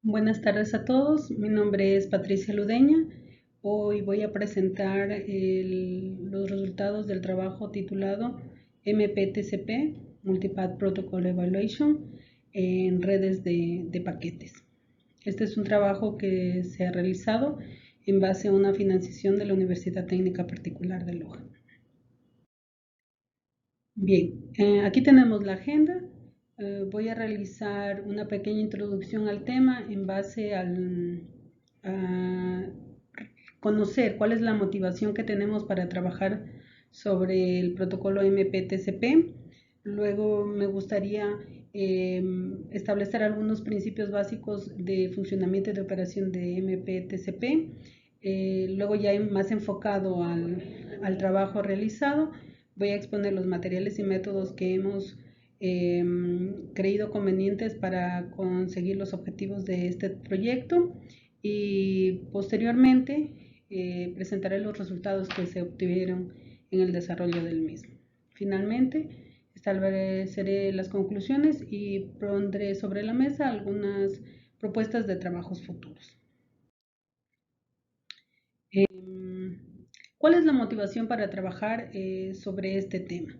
Buenas tardes a todos, mi nombre es Patricia Ludeña. Hoy voy a presentar los resultados del trabajo titulado MPTCP, Multipath Protocol Evaluation, en redes de paquetes. Este es un trabajo que se ha realizado en base a una financiación de la Universidad Técnica Particular de Loja. Bien, aquí tenemos la agenda. Voy a realizar una pequeña introducción al tema en base a conocer cuál es la motivación que tenemos para trabajar sobre el protocolo MPTCP. Luego me gustaría establecer algunos principios básicos de funcionamiento y de operación de MPTCP. Luego ya más enfocado al trabajo realizado, voy a exponer los materiales y métodos que hemos creído convenientes para conseguir los objetivos de este proyecto y posteriormente presentaré los resultados que se obtuvieron en el desarrollo del mismo. Finalmente, estableceré las conclusiones y pondré sobre la mesa algunas propuestas de trabajos futuros. ¿Cuál es la motivación para trabajar sobre este tema?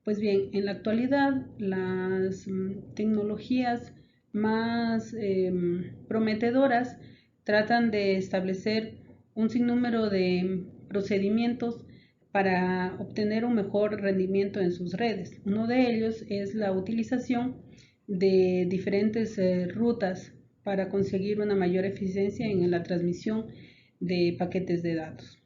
Pues bien, en la actualidad las tecnologías más prometedoras tratan de establecer un sinnúmero de procedimientos para obtener un mejor rendimiento en sus redes. Uno de ellos es la utilización de diferentes rutas para conseguir una mayor eficiencia en la transmisión de paquetes de datos.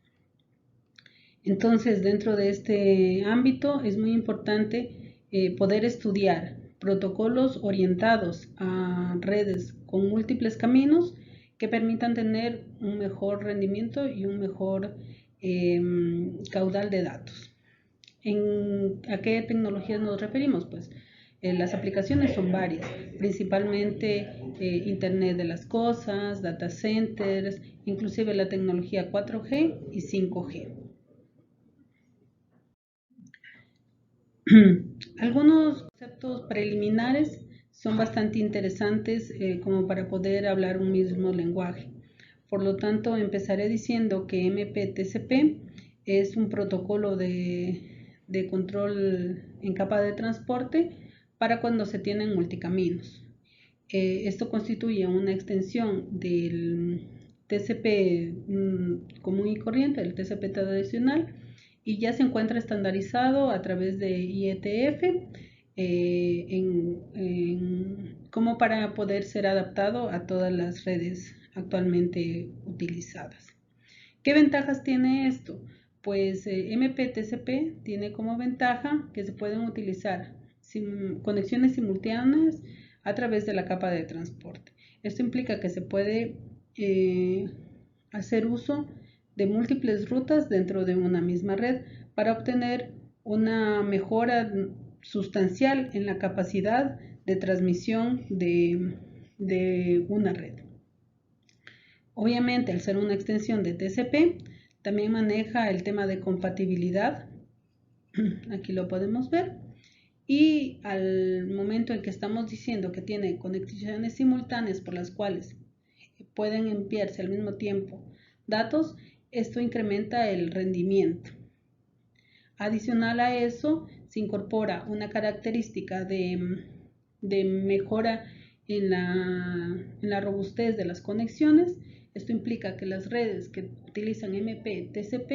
Entonces, dentro de este ámbito es muy importante poder estudiar protocolos orientados a redes con múltiples caminos que permitan tener un mejor rendimiento y un mejor caudal de datos. ¿A qué tecnologías nos referimos? Pues las aplicaciones son varias, principalmente Internet de las Cosas, data centers, inclusive la tecnología 4G y 5G. Algunos conceptos preliminares son bastante interesantes como para poder hablar un mismo lenguaje. Por lo tanto, empezaré diciendo que MPTCP es un protocolo de control en capa de transporte para cuando se tienen multicaminos. Esto constituye una extensión del TCP común y corriente, del TCP tradicional, y ya se encuentra estandarizado a través de IETF como para poder ser adaptado a todas las redes actualmente utilizadas. ¿Qué ventajas tiene esto? Pues MPTCP tiene como ventaja que se pueden utilizar conexiones simultáneas a través de la capa de transporte. Esto implica que se puede hacer uso de múltiples rutas dentro de una misma red para obtener una mejora sustancial en la capacidad de transmisión de una red. Obviamente, al ser una extensión de TCP, también maneja el tema de compatibilidad. Aquí lo podemos ver. Y al momento en que estamos diciendo que tiene conexiones simultáneas por las cuales pueden enviarse al mismo tiempo datos, esto incrementa el rendimiento. Adicional a eso, se incorpora una característica de mejora en la robustez de las conexiones. Esto implica que las redes que utilizan MPTCP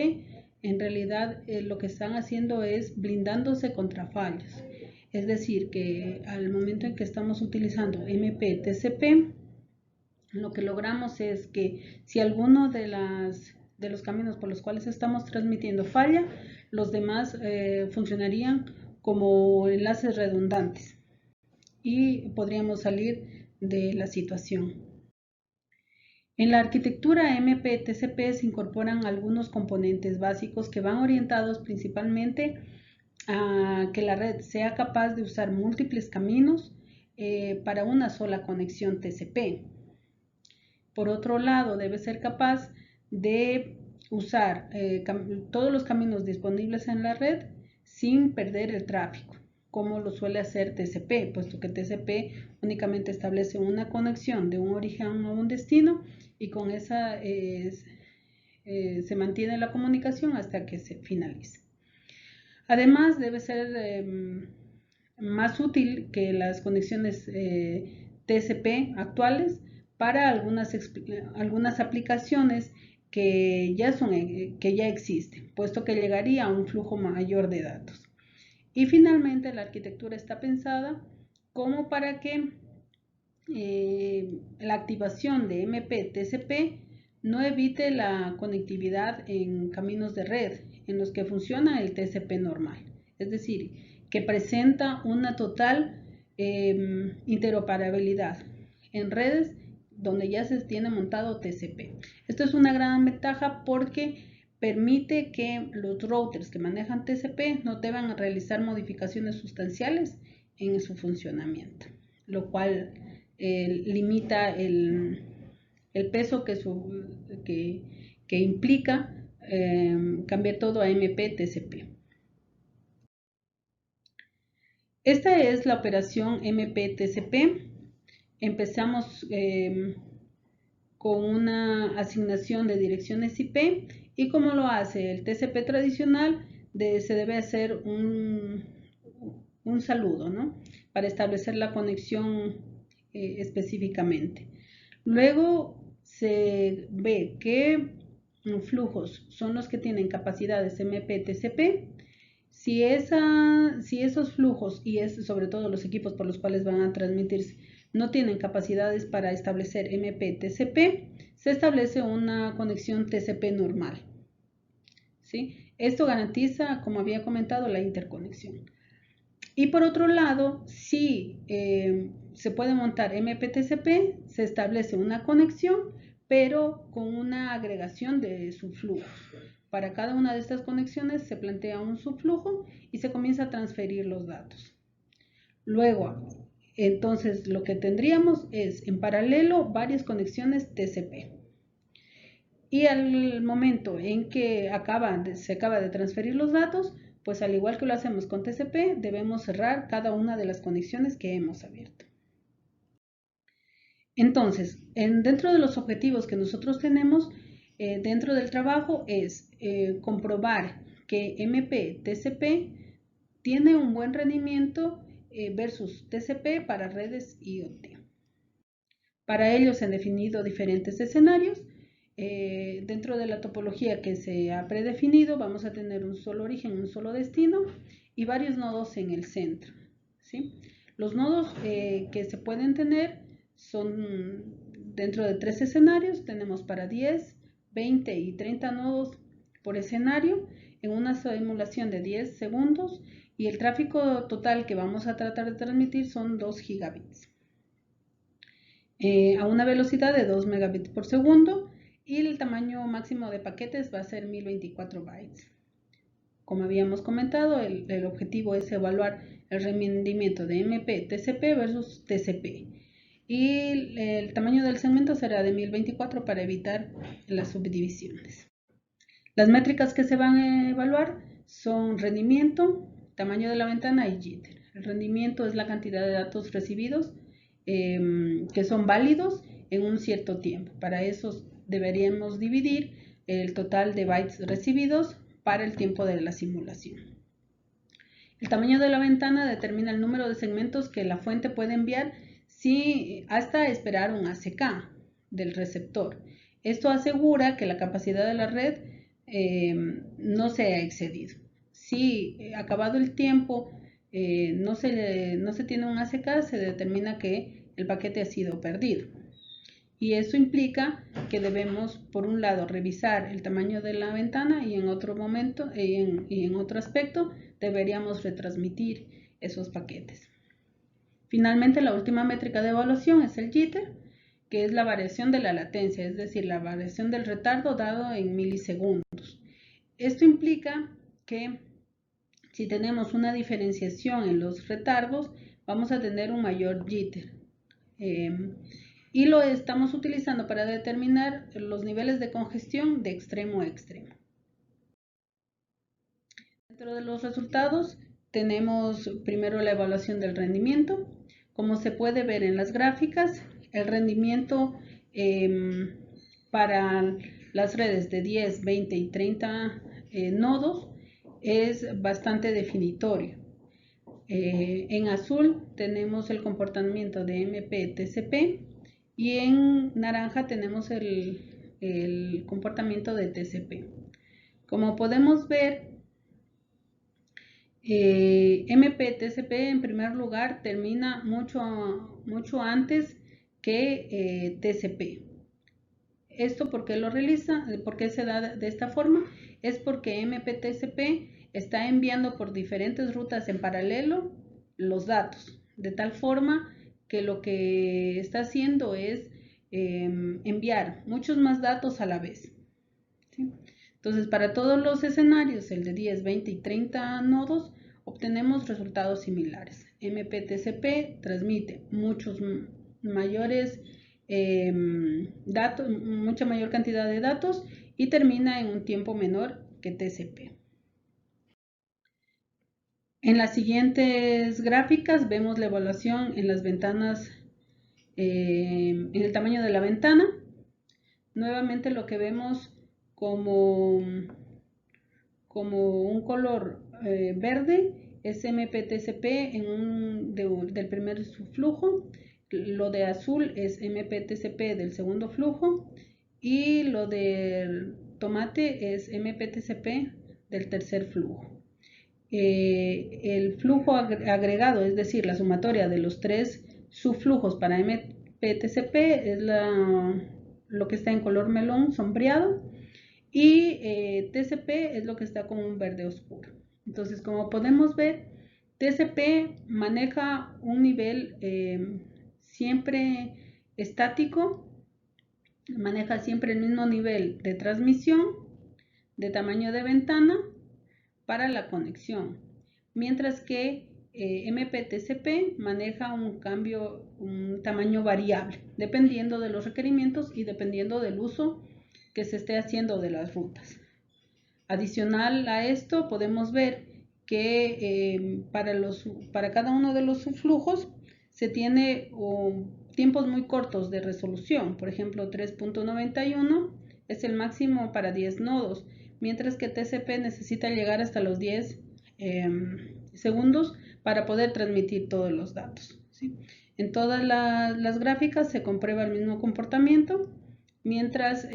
en realidad lo que están haciendo es blindándose contra fallos. Es decir, que al momento en que estamos utilizando MPTCP, lo que logramos es que si alguno de los caminos por los cuales estamos transmitiendo falla, los demás funcionarían como enlaces redundantes y podríamos salir de la situación. En la arquitectura MPTCP se incorporan algunos componentes básicos que van orientados principalmente a que la red sea capaz de usar múltiples caminos para una sola conexión TCP. Por otro lado, debe ser capaz de usar todos los caminos disponibles en la red sin perder el tráfico. como lo suele hacer TCP, puesto que TCP únicamente establece una conexión de un origen a un destino y con esa se mantiene la comunicación hasta que se finalice. Además, debe ser más útil que las conexiones TCP actuales para algunas aplicaciones que ya existen, puesto que llegaría a un flujo mayor de datos. Y finalmente, la arquitectura está pensada como para que la activación de MP-TCP no evite la conectividad en caminos de red en los que funciona el TCP normal. Es decir, que presenta una total interoperabilidad en redes donde ya se tiene montado TCP. Esto es una gran ventaja porque permite que los routers que manejan TCP no deban realizar modificaciones sustanciales en su funcionamiento, lo cual limita el peso que implica cambiar todo a MP-TCP. Esta es la operación MP-TCP. Empezamos con una asignación de direcciones IP y como lo hace el TCP tradicional, se debe hacer un saludo, ¿no? Para establecer la conexión específicamente. Luego se ve qué flujos son los que tienen capacidades MP-TCP. Si esos flujos y sobre todo los equipos por los cuales van a transmitirse no tienen capacidades para establecer MP-TCP, se establece una conexión TCP normal. ¿Sí? Esto garantiza, como había comentado, la interconexión. Y por otro lado, si se puede montar MP-TCP, se establece una conexión, pero con una agregación de subflujos. Para cada una de estas conexiones se plantea un subflujo y se comienza a transferir los datos. Luego, entonces lo que tendríamos es en paralelo varias conexiones TCP. Y al momento en que se acaba de transferir los datos, pues al igual que lo hacemos con TCP, debemos cerrar cada una de las conexiones que hemos abierto. Entonces, dentro de los objetivos que nosotros tenemos dentro del trabajo es comprobar que MP-TCP tiene un buen rendimiento versus TCP para redes IoT. Para ello se han definido diferentes escenarios. Dentro de la topología que se ha predefinido vamos a tener un solo origen, un solo destino y varios nodos en el centro, ¿sí? Los nodos que se pueden tener son dentro de 3 escenarios, tenemos para 10, 20 y 30 nodos por escenario en una simulación de 10 segundos y el tráfico total que vamos a tratar de transmitir son 2 gigabits a una velocidad de 2 megabits por segundo y el tamaño máximo de paquetes va a ser 1024 bytes. Como habíamos comentado, el objetivo es evaluar el rendimiento de MP-TCP versus TCP y el tamaño del segmento será de 1024 para evitar las subdivisiones. Las métricas que se van a evaluar son rendimiento, tamaño de la ventana y jitter. El rendimiento es la cantidad de datos recibidos que son válidos en un cierto tiempo. Para eso deberíamos dividir el total de bytes recibidos para el tiempo de la simulación. El tamaño de la ventana determina el número de segmentos que la fuente puede enviar hasta esperar un ACK del receptor. Esto asegura que la capacidad de la red no se ha excedido. Si acabado el tiempo no se tiene un ACK, se determina que el paquete ha sido perdido. Y eso implica que debemos, por un lado, revisar el tamaño de la ventana y en otro momento y en otro aspecto deberíamos retransmitir esos paquetes. Finalmente, la última métrica de evaluación es el jitter, que es la variación de la latencia, es decir, la variación del retardo dado en milisegundos. Esto implica que si tenemos una diferenciación en los retardos, vamos a tener un mayor jitter. Y lo estamos utilizando para determinar los niveles de congestión de extremo a extremo. Dentro de los resultados tenemos primero la evaluación del rendimiento. Como se puede ver en las gráficas, el rendimiento para las redes de 10, 20 y 30 nodos es bastante definitorio. En azul tenemos el comportamiento de MP-TCP y en naranja tenemos el comportamiento de TCP. Como podemos ver, MP-TCP en primer lugar termina mucho antes que TCP. ¿Esto por qué lo realiza? ¿Por qué se da de esta forma? Es porque MP-TCP está enviando por diferentes rutas en paralelo los datos, de tal forma que lo que está haciendo es enviar muchos más datos a la vez, ¿sí? Entonces, para todos los escenarios, el de 10, 20 y 30 nodos, obtenemos resultados similares. MP-TCP transmite muchos mayores datos, mucha mayor cantidad de datos y termina en un tiempo menor que TCP. En las siguientes gráficas vemos la evaluación en las ventanas, en el tamaño de la ventana. Nuevamente lo que vemos como un color verde es MP-TCP del primer subflujo, lo de azul es MP-TCP del segundo flujo y lo del tomate es MP-TCP del tercer flujo. El flujo agregado, es decir, la sumatoria de los tres subflujos para MP-TCP es lo que está en color melón sombreado y TCP es lo que está con un verde oscuro. Entonces, como podemos ver, TCP maneja un nivel siempre estático, maneja siempre el mismo nivel de transmisión, de tamaño de ventana para la conexión, mientras que MP-TCP maneja un tamaño variable, dependiendo de los requerimientos y dependiendo del uso que se esté haciendo de las rutas. Adicional a esto, podemos ver que para cada uno de los subflujos se tiene tiempos muy cortos de resolución. Por ejemplo, 3.91 es el máximo para 10 nodos, mientras que TCP necesita llegar hasta los 10 segundos para poder transmitir todos los datos, ¿sí? En todas las gráficas se comprueba el mismo comportamiento, mientras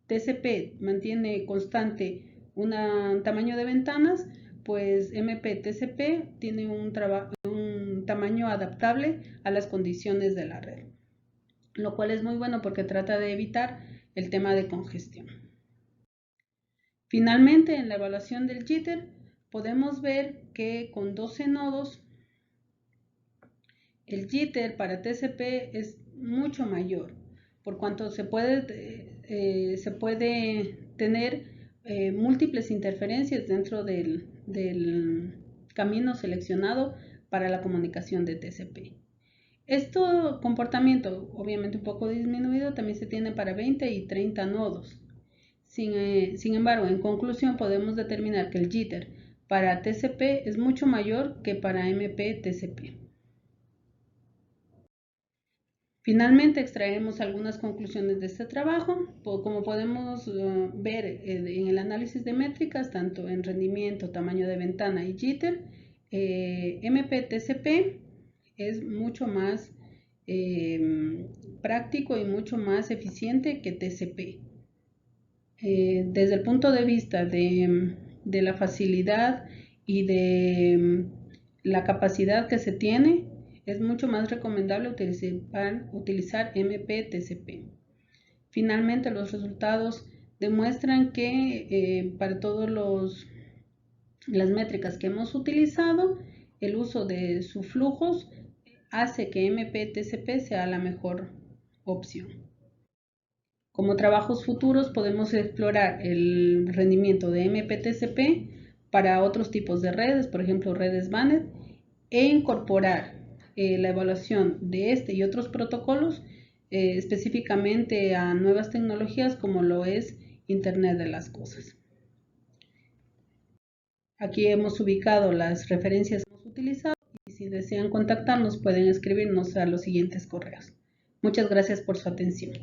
TCP mantiene constante un tamaño de ventanas, pues MP-TCP tiene un tamaño adaptable a las condiciones de la red, lo cual es muy bueno porque trata de evitar el tema de congestión. Finalmente, en la evaluación del jitter, podemos ver que con 12 nodos, el jitter para TCP es mucho mayor, por cuanto se puede tener múltiples interferencias dentro del camino seleccionado para la comunicación de TCP. Este comportamiento, obviamente un poco disminuido, también se tiene para 20 y 30 nodos. Sin embargo, en conclusión, podemos determinar que el jitter para TCP es mucho mayor que para MP-TCP. Finalmente, extraemos algunas conclusiones de este trabajo. Como podemos ver en el análisis de métricas, tanto en rendimiento, tamaño de ventana y jitter, MP-TCP es mucho más práctico y mucho más eficiente que TCP. Desde el punto de vista de la facilidad y de la capacidad que se tiene, es mucho más recomendable utilizar MP-TCP. Finalmente, los resultados demuestran que para todas las métricas que hemos utilizado, el uso de subflujos hace que MP-TCP sea la mejor opción. Como trabajos futuros podemos explorar el rendimiento de MP-TCP para otros tipos de redes, por ejemplo redes VANET, e incorporar la evaluación de este y otros protocolos específicamente a nuevas tecnologías como lo es Internet de las Cosas. Aquí hemos ubicado las referencias que hemos utilizado y si desean contactarnos pueden escribirnos a los siguientes correos. Muchas gracias por su atención.